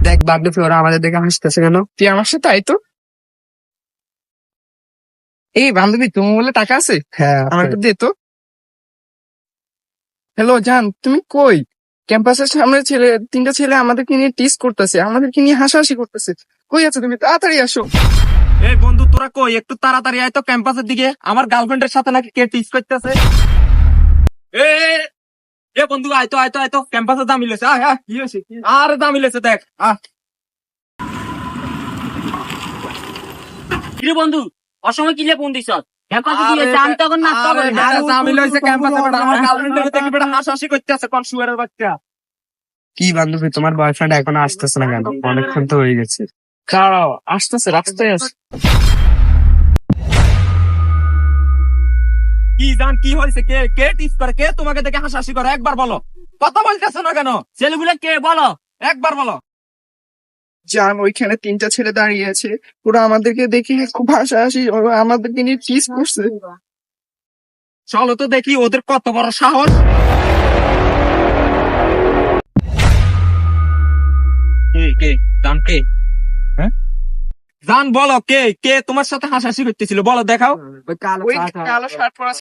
দেখ বান্ধবী, ওরা আমাদের দেখে হাসতেছে কেন? তুই আমার সাথে আয় তো। এই বান্ধবী, তোমার বলে টাকা আছে? হ্যাঁ, আমার একটু দে তো। হ্যালো জান, তুমি কই? ক্যাম্পাসের সামনে তিনটা ছেলে আমাদেরকে নিয়ে টিস করতেছে, আমাদেরকে নিয়ে হাসাহাসি করতেছে। কই আছো তুমি? তাড়াতাড়ি আসো। এই বন্ধু, তোরা কই? একটু তাড়াতাড়ি আয় তো ক্যাম্পাসের দিকে। আমার গার্লফ্রেন্ডের সাথে নাকি কে টিস করতেছে। এ বন্ধু, আয় তো ক্যাম্পাসে দাম মিলেছে। আয় আয়। কি হয়েছে? আর দাম মিলেছে, দেখ। কিরে বন্ধু, অসময় কিলে ফোন দিছ? ক্যাম্পাসে দিয়ে জান তখন না তখন না। আমার গার্লফ্রেন্ডের দেখে বেটা হাসাহাসি করতেছে, কোন শুয়ারের বাচ্চা। কি বান্ধবী, তোমার বয়ফ্রেন্ড এখনো আসতেছে না কেন? অনেকক্ষণ তো হয়ে গেছে। দাঁড়াও, আসতেছে, রাস্তায় আছে। কি জান, কি হয়েছে? কে কে টিস করে? কে তোমাকে দেখে হাসাহাসি করে? একবার বলো। কথা বলতেছো না কেন? ছেলেগুলো কে বলো? একবার বলো। জান, ওইখানে তিনটা ছেলে দাঁড়িয়ে আছে, ওরা আমাদেরকে দেখে খুব হাসাহাসি, ওরা আমাদেরকে নিয়ে টিস করছে। চলো তো দেখি ওদের কত বড় সাহস। কে জান? কে? হ্যাঁ জান, বলো কে কে তোমার সাথে হাসাহাসি করতেছিল? বলো, দেখাও। ওই কালো শার্ট পরা